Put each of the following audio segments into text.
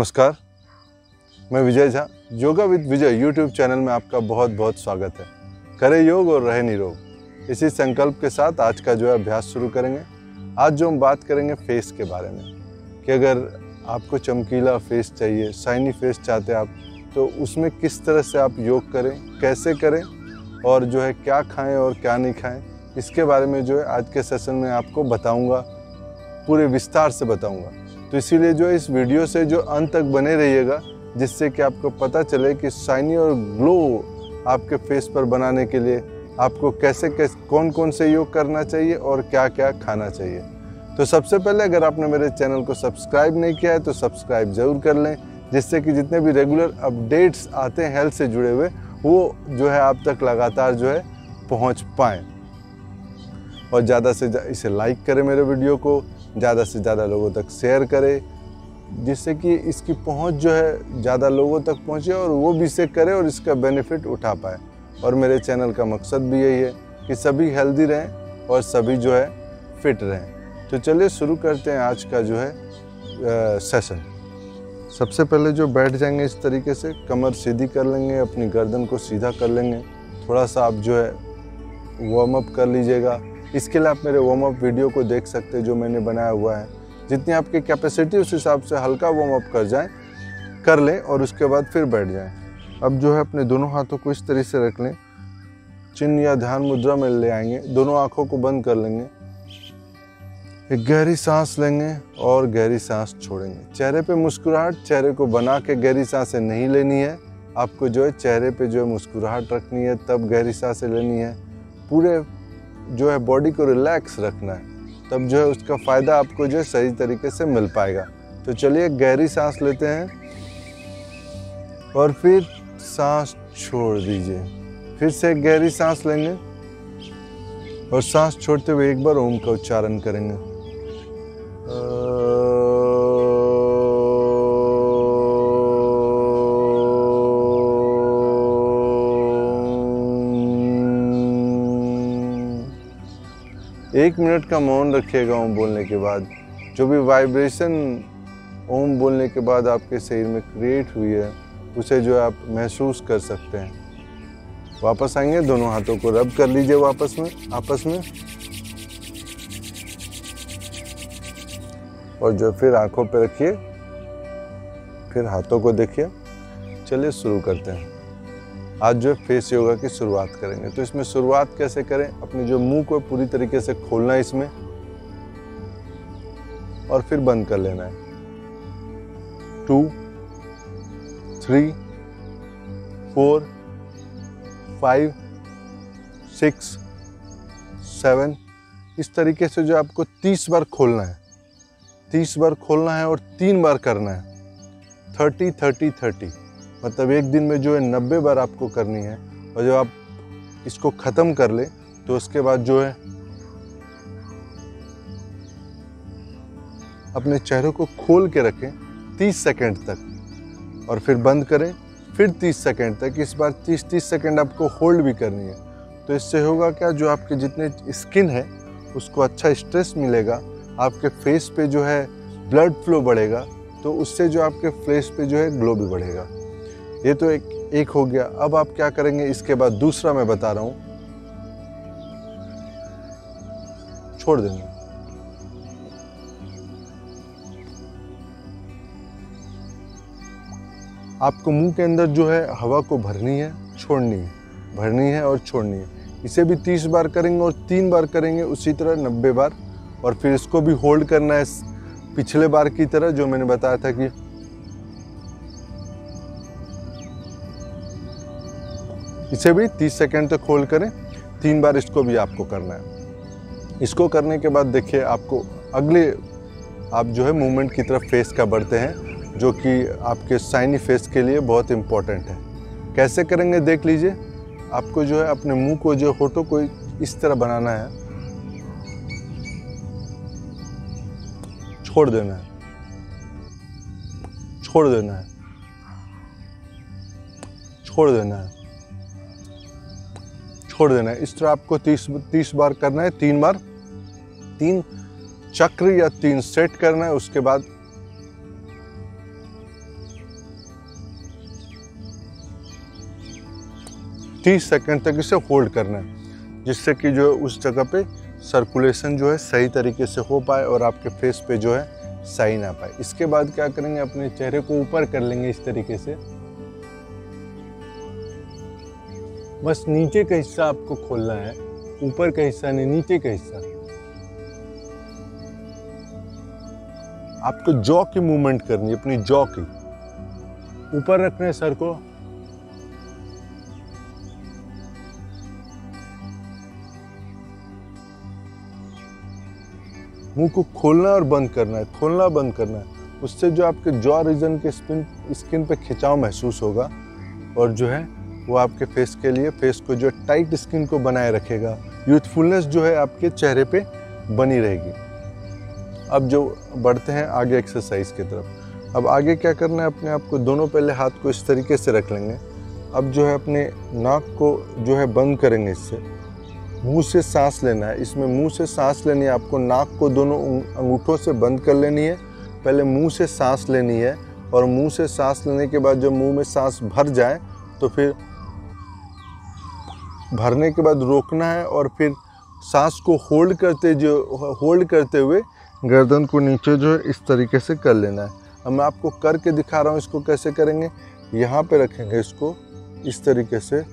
नमस्कार, मैं Vijay Jha. Yoga with Vijay YouTube channel में आपका बहुत बहुत स्वागत है। करें योग और रहे निरोग, इसी संकल्प के साथ आज का जो है अभ्यास शुरू करेंगे। आज जो हम बात करेंगे फेस के बारे में कि अगर आपको चमकीला फेस चाहिए, शाइनी फेस चाहते हैं आप, तो उसमें किस तरह से आप योग करें, कैसे करें और जो है क्या खाएं और क्या नहीं खाएं, इसके बारे में जो है आज के सेशन में आपको बताऊंगा, पूरे विस्तार से बताऊंगा। तो इसीलिए जो है इस वीडियो से जो अंत तक बने रहिएगा, जिससे कि आपको पता चले कि शाइनी और ग्लो आपके फेस पर बनाने के लिए आपको कैसे कौन कौन से योग करना चाहिए और क्या क्या खाना चाहिए। तो सबसे पहले अगर आपने मेरे चैनल को सब्सक्राइब नहीं किया है तो सब्सक्राइब जरूर कर लें, जिससे कि जितने भी रेगुलर अपडेट्स आते हैं हेल्थ से जुड़े हुए, वो जो है आप तक लगातार जो है पहुंच पाएँ। और ज़्यादा से इसे लाइक करें, मेरे वीडियो को ज़्यादा से ज़्यादा लोगों तक शेयर करें, जिससे कि इसकी पहुंच जो है ज़्यादा लोगों तक पहुंचे और वो भी इसे करे और इसका बेनिफिट उठा पाए। और मेरे चैनल का मकसद भी यही है कि सभी हेल्दी रहें और सभी जो है फिट रहें। तो चलिए शुरू करते हैं आज का जो है सेशन। सबसे पहले जो बैठ जाएंगे इस तरीके से, कमर सीधी कर लेंगे, अपनी गर्दन को सीधा कर लेंगे। थोड़ा सा आप जो है वार्म अप कर लीजिएगा। इसके लिए आप मेरे वार्म अप वीडियो को देख सकते हैं जो मैंने बनाया हुआ है। जितनी आपकी कैपेसिटी उस हिसाब से हल्का वार्म अप कर लें और उसके बाद फिर बैठ जाएं। अब जो है अपने दोनों हाथों को इस तरह से रख लें, चिन्ह या ध्यान मुद्रा में ले आएंगे, दोनों आंखों को बंद कर लेंगे, एक गहरी सांस लेंगे और गहरी सांस छोड़ेंगे। चेहरे पे मुस्कुराहट, चेहरे को बना के गहरी सांसें नहीं लेनी है, आपको जो है चेहरे पे जो है मुस्कुराहट रखनी है, तब गहरी सांसें लेनी है। पूरे जो है बॉडी को रिलैक्स रखना है, तब जो है उसका फ़ायदा आपको जो है सही तरीके से मिल पाएगा। तो चलिए गहरी सांस लेते हैं और फिर सांस छोड़ दीजिए। फिर से एक गहरी सांस लेंगे और सांस छोड़ते हुए एक बार ओम का उच्चारण करेंगे। एक मिनट का मौन रखिएगा ओम बोलने के बाद। जो भी वाइब्रेशन ओम बोलने के बाद आपके शरीर में क्रिएट हुई है, उसे जो आप महसूस कर सकते हैं। वापस आएंगे, दोनों हाथों को रब कर लीजिए आपस में और जो फिर आंखों पे रखिए, फिर हाथों को देखिए। चलिए शुरू करते हैं। आज जो है फेस योगा की शुरुआत करेंगे। तो इसमें शुरुआत कैसे करें, अपने जो मुंह को पूरी तरीके से खोलना है इसमें और फिर बंद कर लेना है। 2, 3, 4, 5, 6, 7 इस तरीके से जो आपको 30 बार खोलना है। 30 बार खोलना है और 3 बार करना है। 30, 30, 30 मतलब एक दिन में जो है 90 बार आपको करनी है। और जब आप इसको ख़त्म कर ले तो उसके बाद जो है अपने चेहरे को खोल के रखें 30 सेकंड तक और फिर बंद करें, फिर 30 सेकंड तक। इस बार 30 सेकंड आपको होल्ड भी करनी है। तो इससे होगा क्या, जो आपके जितने स्किन है उसको अच्छा स्ट्रेस मिलेगा, आपके फेस पे जो है ब्लड फ्लो बढ़ेगा, तो उससे जो आपके फेस पे जो है ग्लो भी बढ़ेगा। ये तो एक हो गया। अब आप क्या करेंगे, इसके बाद दूसरा मैं बता रहा हूं, छोड़ देंगे। आपको मुंह के अंदर जो है हवा को भरनी है, छोड़नी है, भरनी है और छोड़नी है। इसे भी 30 बार करेंगे और 3 बार करेंगे उसी तरह 90 बार। और फिर इसको भी होल्ड करना है पिछले बार की तरह, जो मैंने बताया था कि इसे भी 30 सेकंड तक होल्ड करें। 3 बार इसको भी आपको करना है। इसको करने के बाद देखिए आपको अगले आप जो है मूवमेंट की तरफ फेस का बढ़ते हैं, जो कि आपके शाइनी फेस के लिए बहुत इम्पोर्टेंट है। कैसे करेंगे देख लीजिए। आपको जो है अपने मुंह को जो होठों को इस तरह बनाना है, छोड़ देना है, छोड़ देना है, छोड़ देना है, छोड़ देना है। इस तरह आपको 30 बार करना है। 3 बार 3 चक्र या 3 सेट करना है। उसके बाद 30 सेकंड तक इसे होल्ड करना है, जिससे कि जो है उस जगह पे सर्कुलेशन जो है सही तरीके से हो पाए और आपके फेस पे जो है साइन आ पाए। इसके बाद क्या करेंगे, अपने चेहरे को ऊपर कर लेंगे इस तरीके से। बस नीचे का हिस्सा आपको खोलना है, ऊपर का हिस्सा नहीं, नीचे का हिस्सा। आपको जॉ की मूवमेंट करनी है, अपनी जॉ की। ऊपर रखना है सर को, मुंह को खोलना और बंद करना है, खोलना बंद करना है। उससे जो आपके जॉ रीजन के स्किन पे खिंचाव महसूस होगा और जो है वो आपके फेस के लिए, फेस को जो टाइट स्किन को बनाए रखेगा। यूथफुलनेस जो है आपके चेहरे पे बनी रहेगी। अब जो बढ़ते हैं आगे एक्सरसाइज की तरफ। अब आगे क्या करना है, अपने आप को दोनों पहले हाथ को इस तरीके से रख लेंगे। अब जो है अपने नाक को जो है बंद करेंगे, इससे मुंह से सांस लेना है। इसमें मुंह से सांस लेनी है आपको, नाक को दोनों अंगूठों से बंद कर लेनी है। पहले मुंह से सांस लेनी है और मुंह से सांस लेने के बाद जब मुंह में सांस भर जाए तो फिर भरने के बाद रोकना है और फिर सांस को होल्ड करते हुए गर्दन को नीचे जो है इस तरीके से कर लेना है। अब मैं आपको करके दिखा रहा हूँ, इसको कैसे करेंगे। यहाँ पे रखेंगे इसको इस तरीके से,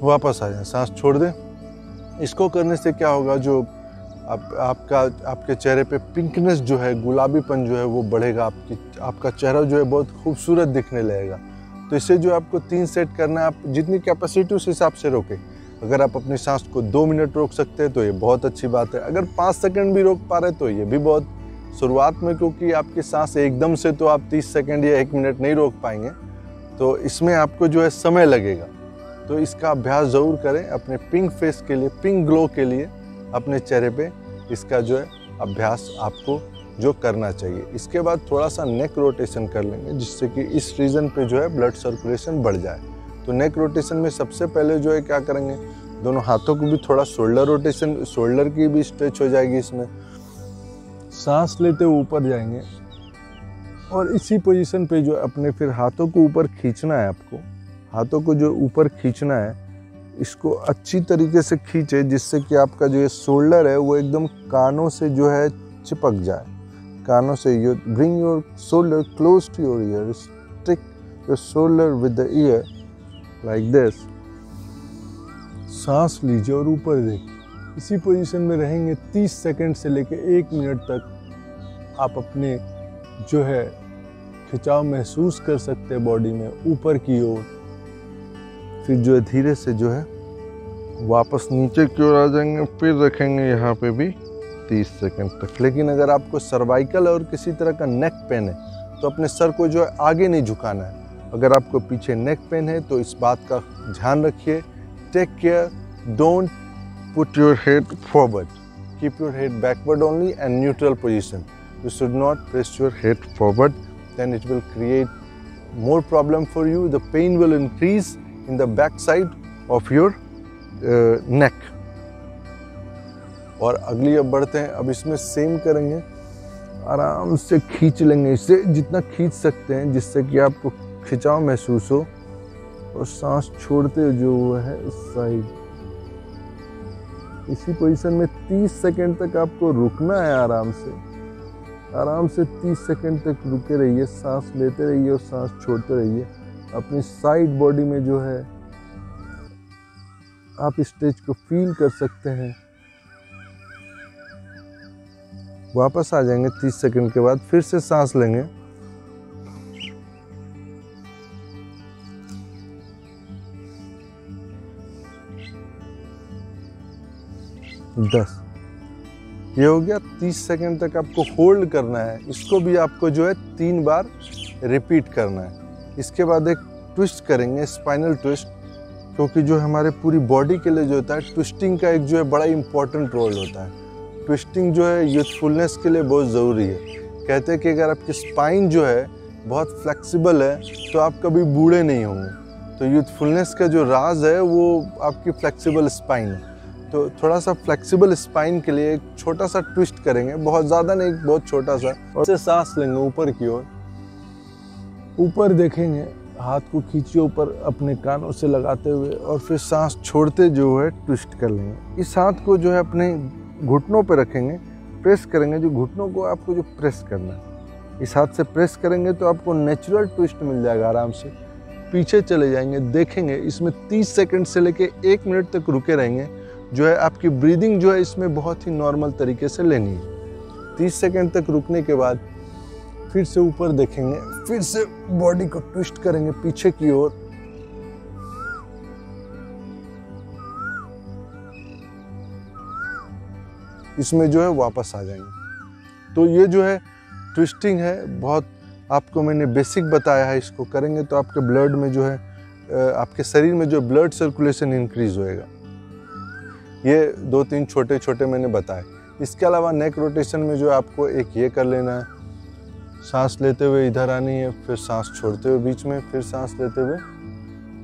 वापस आ जाए, सांस छोड़ दें। इसको करने से क्या होगा, जो आपके चेहरे पे पिंकनेस जो है, गुलाबीपन जो है वो बढ़ेगा। आपका चेहरा जो है बहुत खूबसूरत दिखने लगेगा। तो इससे जो आपको 3 सेट करना है, आप जितनी कैपेसिटी उस हिसाब से रोकें। अगर आप अपनी सांस को 2 मिनट रोक सकते हैं तो ये बहुत अच्छी बात है। अगर 5 सेकंड भी रोक पा रहे तो ये भी बहुत, शुरुआत में क्योंकि आपकी सांस एकदम से तो आप 30 सेकंड या 1 मिनट नहीं रोक पाएंगे, तो इसमें आपको जो है समय लगेगा। तो इसका अभ्यास ज़रूर करें अपने पिंक फेस के लिए, पिंक ग्लो के लिए अपने चेहरे पे इसका जो है अभ्यास आपको जो करना चाहिए। इसके बाद थोड़ा सा नेक रोटेशन कर लेंगे, जिससे कि इस रीजन पे जो है ब्लड सर्कुलेशन बढ़ जाए। तो नेक रोटेशन में सबसे पहले जो है क्या करेंगे, दोनों हाथों को भी थोड़ा शोल्डर रोटेशन, शोल्डर की भी स्ट्रेच हो जाएगी। इसमें सांस लेते हुए ऊपर जाएंगे और इसी पोजीशन पे जो अपने फिर हाथों को ऊपर खींचना है। आपको हाथों को जो ऊपर खींचना है, इसको अच्छी तरीके से खींचे, जिससे कि आपका जो ये शोल्डर है वो एकदम कानों से जो है चिपक जाए। कानों से you bring your shoulder close to your ear, stick your shoulder with the ear like this. सांस लीजिए और ऊपर देखिए। इसी पोजीशन में रहेंगे 30 सेकंड से लेकर 1 मिनट तक। आप अपने जो है खिंचाव महसूस कर सकते हैं बॉडी में ऊपर की ओर। फिर जो है धीरे से जो है वापस नीचे की ओर आ जाएंगे, फिर रखेंगे यहाँ पे भी 30 सेकंड तक। लेकिन अगर आपको सर्वाइकल और किसी तरह का नेक पेन है तो अपने सर को जो है आगे नहीं झुकाना है। अगर आपको पीछे नेक पेन है तो इस बात का ध्यान रखिए, take care, don't put your head forward, keep your head backward only and neutral position. You should not press your head forward, then it will create more problem for you. The pain will increase in the back side of your neck. और अगली अब बढ़ते हैं। अब इसमें same करेंगे, आराम से खींच लेंगे इसे, जितना खींच सकते हैं जिससे कि आपको खिंचाव महसूस हो, और सांस छोड़ते जो है इस साइड। इसी पोजीशन में 30 सेकंड तक आपको रुकना है। आराम से 30 सेकंड तक रुके रहिए, सांस लेते रहिए और सांस छोड़ते रहिए। अपनी साइड बॉडी में जो है आप स्ट्रेच को फील कर सकते हैं। वापस आ जाएंगे 30 सेकंड के बाद, फिर से सांस लेंगे। ये हो गया। 30 सेकंड तक आपको होल्ड करना है। इसको भी आपको जो है 3 बार रिपीट करना है। इसके बाद एक ट्विस्ट करेंगे, स्पाइनल ट्विस्ट। क्योंकि जो हमारे पूरी बॉडी के लिए जो होता है ट्विस्टिंग का एक जो है बड़ा इम्पोर्टेंट रोल होता है। ट्विस्टिंग जो है यूथफुलनेस के लिए बहुत ज़रूरी है। कहते हैं कि अगर आपकी स्पाइन जो है बहुत फ्लेक्सिबल है तो आप कभी बूढ़े नहीं होंगे। तो यूथफुलनेस का जो राज है वो आपकी फ्लेक्सिबल स्पाइन है। तो थोड़ा सा फ्लेक्सिबल स्पाइन के लिए एक छोटा सा ट्विस्ट करेंगे, बहुत ज़्यादा नहीं, बहुत छोटा सा, और से सांस लेंगे ऊपर की ओर। ऊपर देखेंगे, हाथ को खींचिए ऊपर अपने कानों से लगाते हुए, और फिर सांस छोड़ते जो है ट्विस्ट कर लेंगे। इस हाथ को जो है अपने घुटनों पे रखेंगे, प्रेस करेंगे, जो घुटनों को आपको जो प्रेस करना है, इस हाथ से प्रेस करेंगे तो आपको नेचुरल ट्विस्ट मिल जाएगा। आराम से पीछे चले जाएंगे, देखेंगे इसमें 30 सेकंड से लेके 1 मिनट तक रुके रहेंगे। जो है आपकी ब्रीदिंग जो है इसमें बहुत ही नॉर्मल तरीके से लेनी है। 30 सेकंड तक रुकने के बाद फिर से ऊपर देखेंगे, फिर से बॉडी को ट्विस्ट करेंगे पीछे की ओर। इसमें जो है वापस आ जाएंगे। तो ये जो है ट्विस्टिंग है, बहुत आपको मैंने बेसिक बताया है। इसको करेंगे तो आपके ब्लड में जो है आपके शरीर में जो ब्लड सर्कुलेशन इंक्रीज होएगा। ये 2-3 छोटे छोटे मैंने बताए। इसके अलावा नेक रोटेशन में जो आपको एक ये कर लेना है, सांस लेते हुए इधर आनी है, फिर सांस छोड़ते हुए बीच में, फिर सांस लेते हुए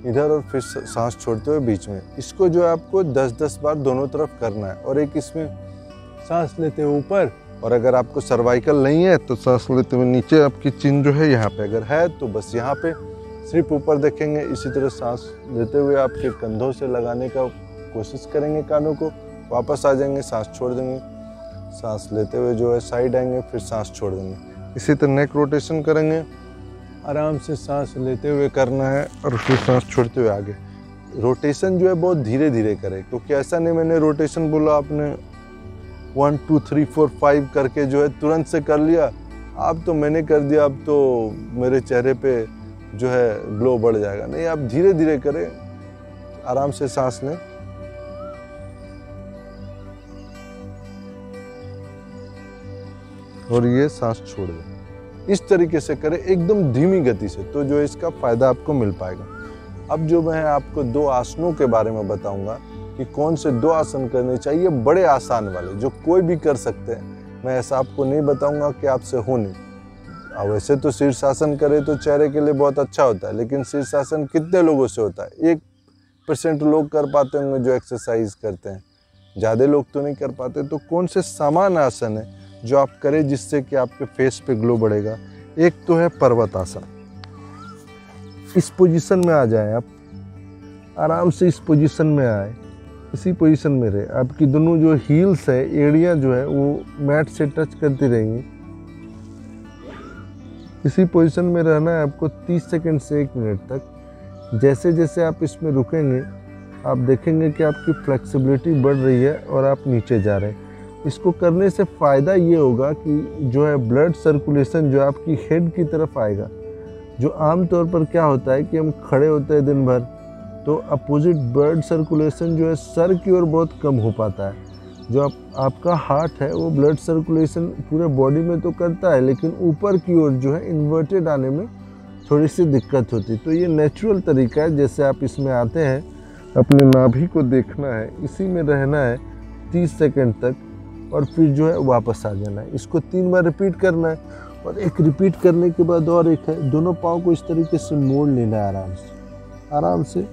इधर, और फिर सांस छोड़ते हुए बीच में। इसको जो है आपको 10-10 बार दोनों तरफ करना है। और एक इसमें सांस लेते हुए ऊपर, और अगर आपको सर्वाइकल नहीं है तो सांस लेते हुए नीचे, आपकी चिन जो है यहाँ पे अगर है तो बस यहाँ पे सिर्फ ऊपर देखेंगे। इसी तरह सांस लेते हुए आपके कंधों से लगाने का कोशिश करेंगे कानों को, वापस आ जाएंगे, सांस छोड़ देंगे, सांस लेते हुए जो है साइड आएंगे, फिर सांस छोड़ देंगे। इसी तरह नेक रोटेशन करेंगे, आराम से सांस लेते हुए करना है और फिर सांस छोड़ते हुए आगे। रोटेशन जो है बहुत धीरे धीरे करें, क्योंकि ऐसा नहीं मैंने रोटेशन बोला आपने 1 2 3 4 5 करके जो है तुरंत से कर लिया, अब तो मैंने कर दिया, अब तो मेरे चेहरे पे जो है ग्लो बढ़ जाएगा। नहीं, आप धीरे धीरे करें, आराम से सांस लें। और ये सांस छोड़ दें। इस तरीके से करें एकदम धीमी गति से, तो जो इसका फायदा आपको मिल पाएगा। अब जो मैं आपको 2 आसनों के बारे में बताऊंगा कि कौन से 2 आसन करने चाहिए, बड़े आसान वाले जो कोई भी कर सकते हैं। मैं ऐसा आपको नहीं बताऊंगा कि आपसे हो नहीं। वैसे तो शीर्षासन करे तो चेहरे के लिए बहुत अच्छा होता है, लेकिन शीर्षासन कितने लोगों से होता है? 1% लोग कर पाते होंगे जो एक्सरसाइज करते हैं, ज़्यादा लोग तो नहीं कर पाते। तो कौन से समान आसन है जो आप करें जिससे कि आपके फेस पे ग्लो बढ़ेगा? एक तो है पर्वत आसन। इस पोजीशन में आ जाएं आप, आराम से इस पोजीशन में आए, इसी पोजीशन में रहे। आपकी दोनों जो हील्स है, एड़ियाँ जो है वो मैट से टच करती रहेंगी। इसी पोजीशन में रहना है आपको 30 सेकंड से 1 मिनट तक। जैसे जैसे आप इसमें रुकेंगे, आप देखेंगे कि आपकी फ्लेक्सिबिलिटी बढ़ रही है और आप नीचे जा रहे हैं। इसको करने से फ़ायदा ये होगा कि जो है ब्लड सर्कुलेशन जो आपकी हेड की तरफ आएगा। जो आम तौर पर क्या होता है कि हम खड़े होते हैं दिन भर, तो अपोजिट ब्लड सर्कुलेशन जो है सर की ओर बहुत कम हो पाता है। जो आपका हार्ट है वो ब्लड सर्कुलेशन पूरे बॉडी में तो करता है, लेकिन ऊपर की ओर जो है इन्वर्टेड आने में थोड़ी सी दिक्कत होती है। तो ये नेचुरल तरीका है, जैसे आप इसमें आते हैं, अपने नाभि को देखना है, इसी में रहना है 30 सेकंड तक, और फिर जो है वापस आ जाना है। इसको 3 बार रिपीट करना है। और एक रिपीट करने के बाद और एक है, दोनों पाँव को इस तरीके से मोड़ लेना है आराम से।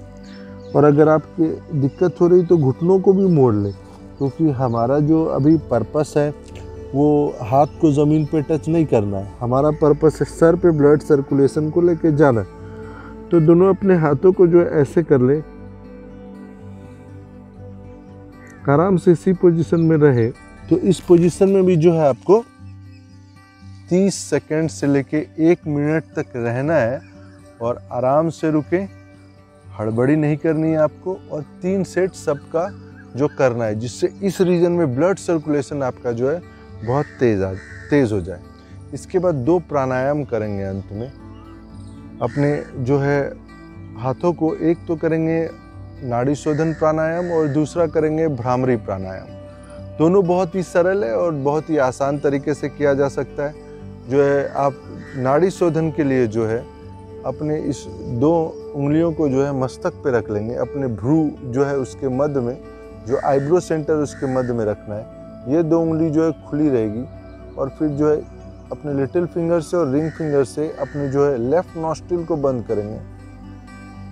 और अगर आपके दिक्कत हो रही तो घुटनों को भी मोड़ ले, क्योंकि हमारा जो अभी पर्पस है वो हाथ को ज़मीन पे टच नहीं करना है। हमारा पर्पस है सर पे ब्लड सर्कुलेशन को लेके जाना। तो दोनों अपने हाथों को जो है ऐसे कर ले, आराम से इसी पोजीशन में रहे। तो इस पोजीशन में भी जो है आपको 30 सेकंड से लेके 1 मिनट तक रहना है, और आराम से रुके, हड़बड़ी नहीं करनी है आपको। और 3 सेट सबका जो करना है, जिससे इस रीजन में ब्लड सर्कुलेशन आपका जो है बहुत तेज़ हो जाए। इसके बाद 2 प्राणायाम करेंगे अंत में। अपने जो है हाथों को, एक तो करेंगे नाड़ी शोधन प्राणायाम और दूसरा करेंगे भ्रामरी प्राणायाम। दोनों बहुत ही सरल है और बहुत ही आसान तरीके से किया जा सकता है। जो है आप नाड़ी शोधन के लिए जो है अपने इस 2 उंगलियों को जो है मस्तक पे रख लेंगे, अपने भ्रू जो है उसके मध्य में, जो आईब्रो सेंटर उसके मध्य में रखना है। ये 2 उंगली जो है खुली रहेगी और फिर जो है अपने लिटिल फिंगर से और रिंग फिंगर से अपने जो है लेफ्ट नॉस्ट्रिल को बंद करेंगे।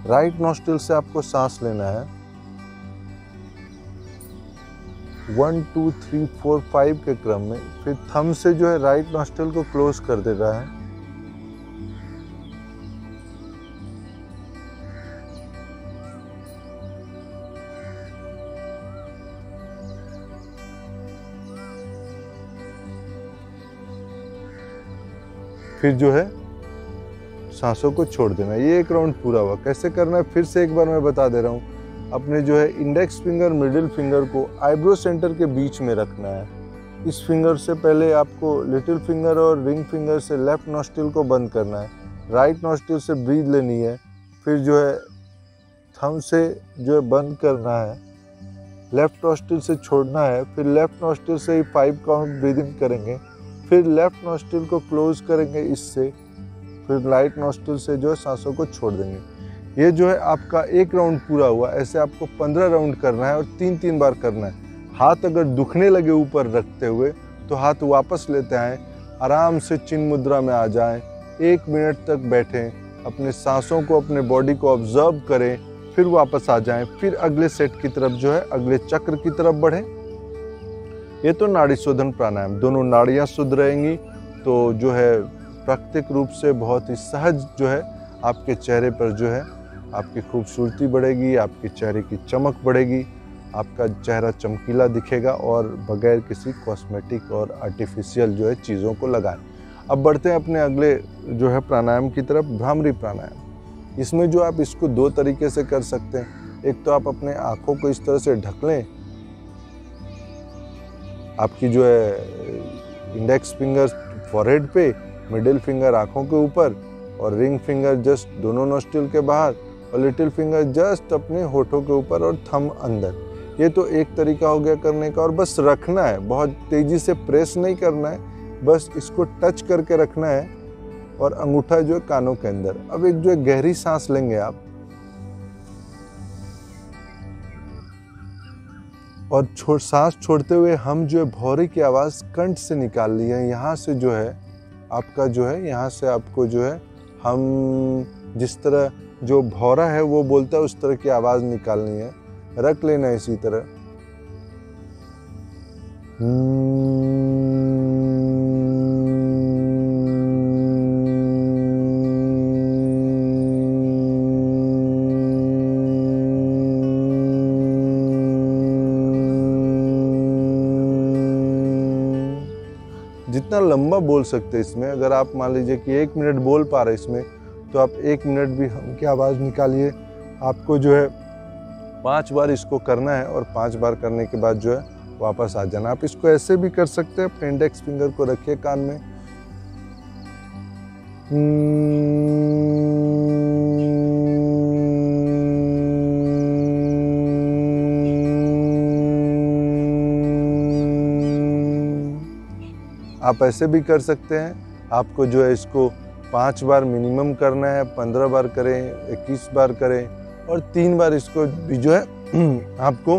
राइट नॉस्ट्रिल से आपको सांस लेना है 1 2 3 4 5 के क्रम में। फिर थंब से जो है राइट नॉस्ट्रिल को क्लोज कर देना है। फिर जो है सांसों को छोड़ देना। ये एक राउंड पूरा हुआ। कैसे करना है फिर से एक बार मैं बता दे रहा हूँ। अपने जो है इंडेक्स फिंगर मिडिल फिंगर को आईब्रो सेंटर के बीच में रखना है। इस फिंगर से पहले आपको लिटिल फिंगर और रिंग फिंगर से लेफ्ट नॉस्ट्रिल को बंद करना है। राइट नॉस्ट्रिल से ब्रीथ लेनी है। फिर जो है थंब से जो है बंद करना है, लेफ्ट नॉस्ट्रिल से छोड़ना है। फिर लेफ्ट नॉस्ट्रिल से ही 5 काउंट ब्रीदिंग करेंगे। फिर लेफ्ट नॉस्ट्रिल को क्लोज करेंगे इससे। फिर राइट नॉस्ट्रिल से जो है सांसों को छोड़ देंगे। ये जो है आपका एक राउंड पूरा हुआ। ऐसे आपको 15 राउंड करना है और 3-3 बार करना है। हाथ अगर दुखने लगे ऊपर रखते हुए तो हाथ वापस लेते आएँ, आराम से चिन्ह मुद्रा में आ जाएं। 1 मिनट तक बैठें, अपने सांसों को, अपने बॉडी को ऑब्जर्व करें, फिर वापस आ जाएं। फिर अगले सेट की तरफ जो है अगले चक्र की तरफ बढ़ें। ये तो नाड़ी शोधन प्राणायाम, दोनों नाड़ियाँ शुद्ध रहेंगी तो जो है प्राकृतिक रूप से बहुत ही सहज जो है आपके चेहरे पर जो है आपकी खूबसूरती बढ़ेगी, आपके चेहरे की चमक बढ़ेगी, आपका चेहरा चमकीला दिखेगा और बगैर किसी कॉस्मेटिक और आर्टिफिशियल जो है चीज़ों को लगाएं। अब बढ़ते हैं अपने अगले जो है प्राणायाम की तरफ, भ्रामरी प्राणायाम। इसमें जो आप इसको 2 तरीके से कर सकते हैं। एक तो आप अपने आँखों को इस तरह से ढक लें, आपकी जो है इंडेक्स फिंगर फॉरहेड पे, मिडिल फिंगर आँखों के ऊपर और रिंग फिंगर जस्ट दोनों नोस्ट्रिल के बाहर और लिटिल फिंगर जस्ट अपने होठों के ऊपर और थंब अंदर। ये तो एक तरीका हो गया करने का। और बस रखना है, बहुत तेज़ी से प्रेस नहीं करना है, बस इसको टच करके रखना है और अंगूठा जो है कानों के अंदर। अब एक जो है गहरी सांस लेंगे आप और सांस छोड़ते हुए हम जो है भौरे की आवाज़ कंठ से निकाल ली है। यहाँ से जो है आपका जो है यहाँ से आपको जो है हम जिस तरह जो भौरा है वो बोलता है उस तरह की आवाज़ निकालनी है। रख लेना है इसी तरह। जितना लंबा बोल सकते हैं इसमें, अगर आप मान लीजिए कि 1 मिनट बोल पा रहे इसमें, तो आप 1 मिनट भी हम की आवाज़ निकालिए। आपको जो है 5 बार इसको करना है और 5 बार करने के बाद जो है वापस आ जाना। आप इसको ऐसे भी कर सकते हैं, अपने इंडेक्स फिंगर को रखिए कान में, आप ऐसे भी कर सकते हैं। आपको जो है इसको 5 बार मिनिमम करना है, 15 बार करें, 21 बार करें और 3 बार इसको भी जो है आपको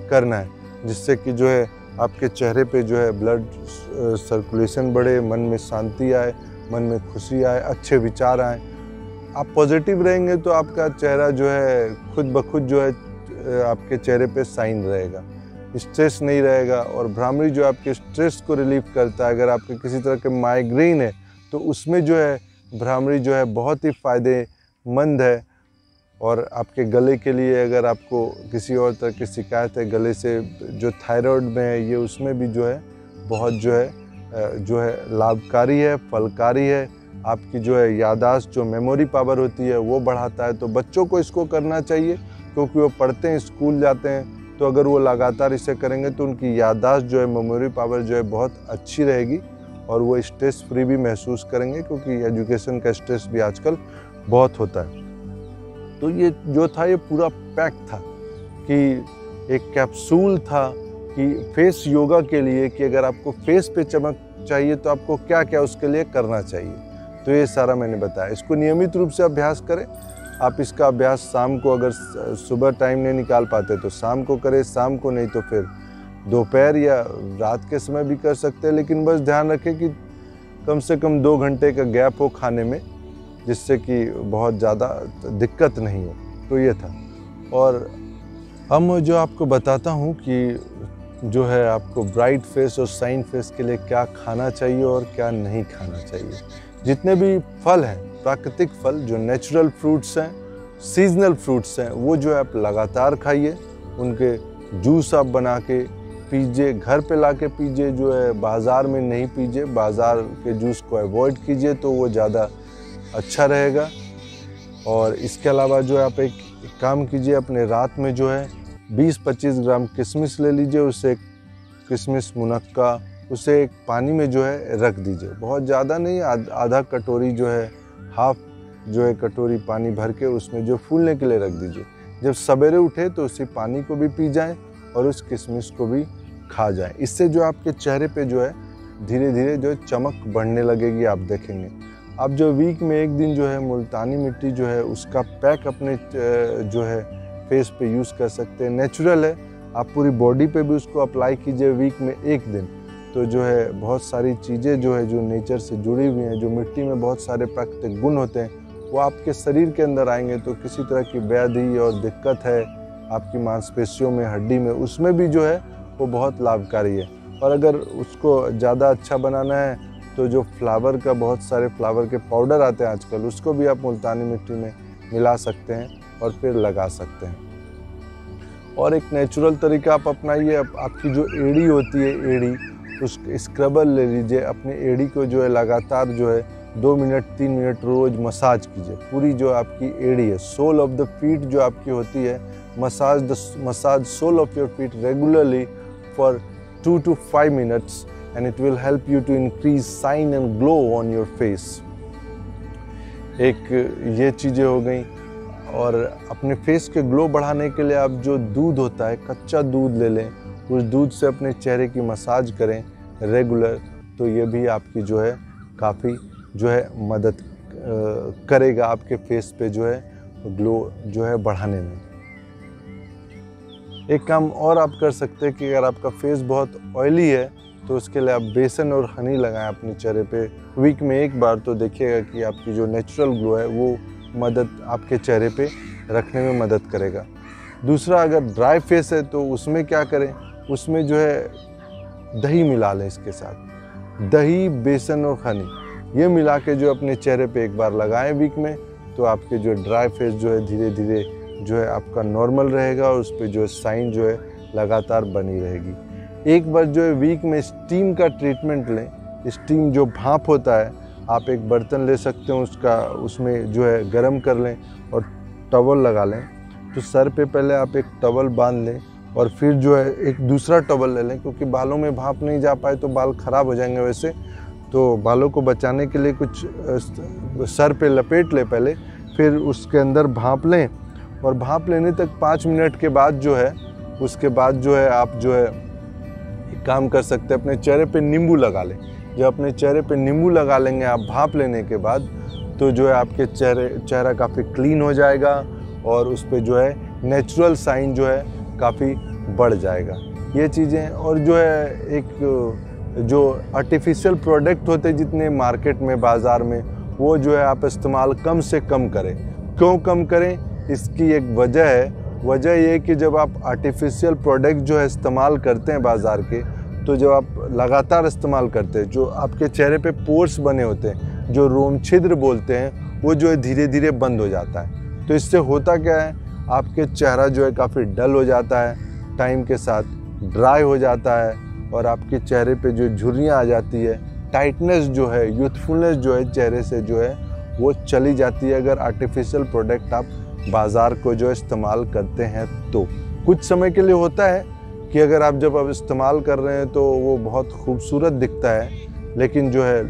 करना है, जिससे कि जो है आपके चेहरे पे जो है ब्लड सर्कुलेशन बढ़े, मन में शांति आए, मन में खुशी आए, अच्छे विचार आए। आप पॉजिटिव रहेंगे तो आपका चेहरा जो है खुद ब खुद जो है आपके चेहरे पे साइन रहेगा, स्ट्रेस नहीं रहेगा। और भ्रामरी जो आपके स्ट्रेस को रिलीव करता है। अगर आपके किसी तरह के माइग्रेन है तो उसमें जो है भ्रामरी जो है बहुत ही फ़ायदेमंद है। और आपके गले के लिए, अगर आपको किसी और तरह की शिकायत है गले से, जो थायराइड में है, ये उसमें भी जो है बहुत जो है लाभकारी है, फलकारी है। आपकी जो है याददाश्त, जो मेमोरी पावर होती है वो बढ़ाता है। तो बच्चों को इसको करना चाहिए, क्योंकि वो पढ़ते हैं, स्कूल जाते हैं, तो अगर वो लगातार इसे करेंगे तो उनकी याददाश्त जो है, मेमोरी पावर जो है बहुत अच्छी रहेगी और वो स्ट्रेस फ्री भी महसूस करेंगे, क्योंकि एजुकेशन का स्ट्रेस भी आजकल बहुत होता है। तो ये जो था ये पूरा पैक था कि एक कैप्सूल था कि फेस योगा के लिए, कि अगर आपको फेस पे चमक चाहिए तो आपको क्या क्या उसके लिए करना चाहिए। तो ये सारा मैंने बताया। इसको नियमित रूप से अभ्यास करें। आप इसका अभ्यास शाम को, अगर सुबह टाइम नहीं निकाल पाते तो शाम को करें, शाम को नहीं तो फिर दोपहर या रात के समय भी कर सकते हैं। लेकिन बस ध्यान रखें कि कम से कम 2 घंटे का गैप हो खाने में, जिससे कि बहुत ज़्यादा दिक्कत नहीं हो। तो ये था। और अब मैं जो आपको बताता हूँ कि जो है आपको ब्राइट फेस और शाइन फेस के लिए क्या खाना चाहिए और क्या नहीं खाना चाहिए। जितने भी फल हैं, प्राकृतिक फल जो नेचुरल फ्रूट्स हैं, सीजनल फ्रूट्स हैं, वो जो है आप लगातार खाइए। उनके जूस आप बना के पीजिए, घर पे ला के पीजिए, जो है बाज़ार में नहीं पीजिए। बाज़ार के जूस को अवॉइड कीजिए तो वो ज़्यादा अच्छा रहेगा। और इसके अलावा जो है आप एक काम कीजिए, अपने रात में जो है 20-25 ग्राम किशमिश ले लीजिए, उसे किशमिश मुनक्का उसे एक पानी में जो है रख दीजिए। बहुत ज़्यादा नहीं, आधा कटोरी जो है, हाफ जो है कटोरी पानी भर के उसमें जो फूलने के लिए रख दीजिए। जब सवेरे उठे तो उसी पानी को भी पी जाएं और उस किशमिश को भी खा जाएं। इससे जो आपके चेहरे पे जो है धीरे धीरे जो चमक बढ़ने लगेगी, आप देखेंगे। आप जो वीक में एक दिन जो है मुल्तानी मिट्टी जो है उसका पैक अपने जो है फेस पे यूज़ कर सकते हैं। नेचुरल है, आप पूरी बॉडी पे भी उसको अप्लाई कीजिए वीक में एक दिन। तो जो है बहुत सारी चीज़ें जो है जो नेचर से जुड़ी हुई हैं, जो मिट्टी में बहुत सारे प्राकृतिक गुण होते हैं, वो आपके शरीर के अंदर आएंगे। तो किसी तरह की व्याधि और दिक्कत है आपकी मांसपेशियों में, हड्डी में, उसमें भी जो है वो बहुत लाभकारी है। और अगर उसको ज़्यादा अच्छा बनाना है तो जो फ्लावर का, बहुत सारे फ्लावर के पाउडर आते हैं आजकल, उसको भी आप मुल्तानी मिट्टी में मिला सकते हैं और फिर लगा सकते हैं। और एक नेचुरल तरीका आप अपनाइए। आपकी जो एड़ी होती है, एड़ी, उस स्क्रबर ले लीजिए, अपनी एड़ी को जो है लगातार जो है 2 मिनट 3 मिनट रोज़ मसाज कीजिए। पूरी जो आपकी एड़ी है, सोल ऑफ द फीट जो आपकी होती है, massage sole of your feet regularly for 2 to 5 minutes and it will help you to increase shine and glow on your face। एक ये चीज़ें हो गई। और अपने फेस के ग्लो बढ़ाने के लिए आप जो दूध होता है, कच्चा दूध ले लें, उस दूध से अपने चेहरे की मसाज करें रेगुलर। तो ये भी आपकी जो है काफ़ी जो है मदद करेगा आपके फेस पे जो है ग्लो जो है बढ़ाने में। एक काम और आप कर सकते हैं कि अगर आपका फेस बहुत ऑयली है तो उसके लिए आप बेसन और हनी लगाएं अपने चेहरे पे वीक में एक बार। तो देखिएगा कि आपकी जो नेचुरल ग्लो है वो मदद आपके चेहरे पे रखने में मदद करेगा। दूसरा, अगर ड्राई फेस है तो उसमें क्या करें, उसमें जो है दही मिला लें। इसके साथ दही, बेसन और हनी ये मिला के जो अपने चेहरे पे एक बार लगाएं वीक में, तो आपके जो ड्राई फेस जो है धीरे धीरे जो है आपका नॉर्मल रहेगा और उस पर जो है शाइन जो है लगातार बनी रहेगी। एक बार जो है वीक में स्टीम का ट्रीटमेंट लें। स्टीम जो भाप होता है, आप एक बर्तन ले सकते हैं, उसमें जो है गर्म कर लें और टवल लगा लें। तो सर पे पहले आप एक टवल बांध लें और फिर जो है एक दूसरा टवल ले लें, क्योंकि बालों में भाप नहीं जा पाए तो बाल ख़राब हो जाएंगे। वैसे तो बालों को बचाने के लिए कुछ सर पे लपेट लें पहले, फिर उसके अंदर भाप लें और भाप लेने तक 5 मिनट के बाद जो है, उसके बाद जो है आप जो है एक काम कर सकते हैं, अपने चेहरे पे नींबू लगा लें। जब अपने चेहरे पे नींबू लगा लेंगे आप भाप लेने के बाद, तो जो है आपके चेहरा काफ़ी क्लीन हो जाएगा और उस पर जो है नेचुरल शाइन जो है काफ़ी बढ़ जाएगा। ये चीज़ें, और जो है एक जो आर्टिफिशियल प्रोडक्ट होते हैं जितने मार्केट में, बाज़ार में, वो जो है आप इस्तेमाल कम से कम करें। क्यों कम करें, इसकी एक वजह है। वजह ये कि जब आप आर्टिफिशियल प्रोडक्ट जो है इस्तेमाल करते हैं बाज़ार के, तो जब आप लगातार इस्तेमाल करते हैं, जो आपके चेहरे पे पोर्स बने होते हैं, जो रोम छिद्र बोलते हैं, वो जो है धीरे धीरे बंद हो जाता है। तो इससे होता क्या है, आपके चेहरा जो है काफ़ी डल हो जाता है, टाइम के साथ ड्राई हो जाता है और आपके चेहरे पे जो झुर्रियाँ आ जाती है, टाइटनेस जो है, यूथफुलनेस जो है चेहरे से जो है वो चली जाती है। अगर आर्टिफिशियल प्रोडक्ट आप बाज़ार को जो इस्तेमाल करते हैं तो कुछ समय के लिए होता है कि अगर आप जब इस्तेमाल कर रहे हैं तो वो बहुत खूबसूरत दिखता है, लेकिन जो है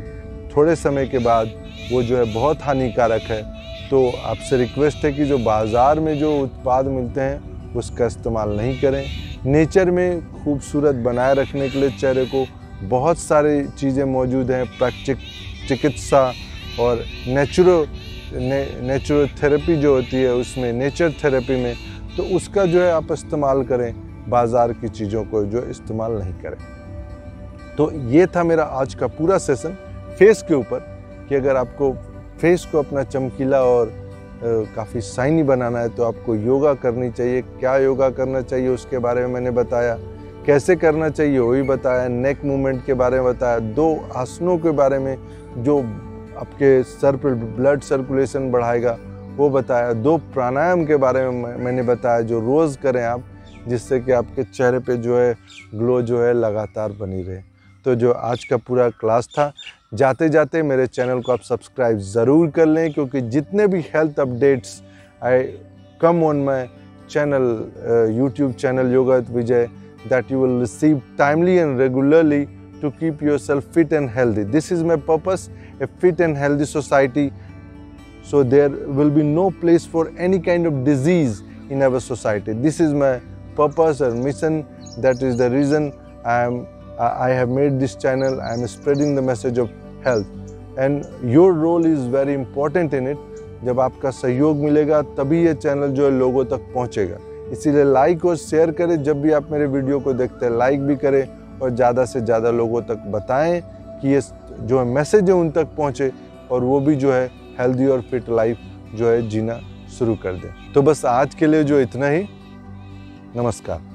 थोड़े समय के बाद वो जो है बहुत हानिकारक है। तो आपसे रिक्वेस्ट है कि जो बाज़ार में जो उत्पाद मिलते हैं उसका इस्तेमाल नहीं करें। नेचर में खूबसूरत बनाए रखने के लिए चेहरे को बहुत सारी चीज़ें मौजूद हैं। प्राकृतिक चिकित्सा और नेचुरल थेरेपी जो होती है उसमें, नेचर थेरेपी में, तो उसका जो है आप इस्तेमाल करें, बाज़ार की चीज़ों को जो इस्तेमाल नहीं करें। तो ये था मेरा आज का पूरा सेशन फेस के ऊपर, कि अगर आपको फेस को अपना चमकीला और काफ़ी शाइनी बनाना है तो आपको योगा करनी चाहिए। क्या योगा करना चाहिए उसके बारे में मैंने बताया, कैसे करना चाहिए वो भी बताया, नेक मूवमेंट के बारे में बताया, 2 आसनों के बारे में जो आपके सर पर ब्लड सर्कुलेशन बढ़ाएगा वो बताया, 2 प्राणायाम के बारे में मैंने बताया जो रोज़ करें आप, जिससे कि आपके चेहरे पे जो है ग्लो जो है लगातार बनी रहे। तो जो आज का पूरा क्लास था, जाते जाते मेरे चैनल को आप सब्सक्राइब ज़रूर कर लें, क्योंकि जितने भी health updates I come on my channel, YouTube channel yoga with Vijay, that you will receive timely and regularly to keep yourself fit and healthy. This is my purpose, a fit and healthy society, so there will be no place for any kind of disease in our society. This is my purpose and mission. That is the reason I have made this channel. I am spreading the message of health, and your role is very important in it. जब आपका सहयोग मिलेगा तभी ये channel जो है लोगों तक पहुंचेगा। इसीलिए लाइक और शेयर करें, जब भी आप मेरे वीडियो को देखते हैं लाइक भी करें और ज़्यादा से ज़्यादा लोगों तक बताएं कि ये जो मैसेज है उन तक पहुँचे, और वो भी जो है हेल्दी और फिट लाइफ जो है जीना शुरू कर दें। तो बस आज के लिए जो इतना ही, नमस्कार।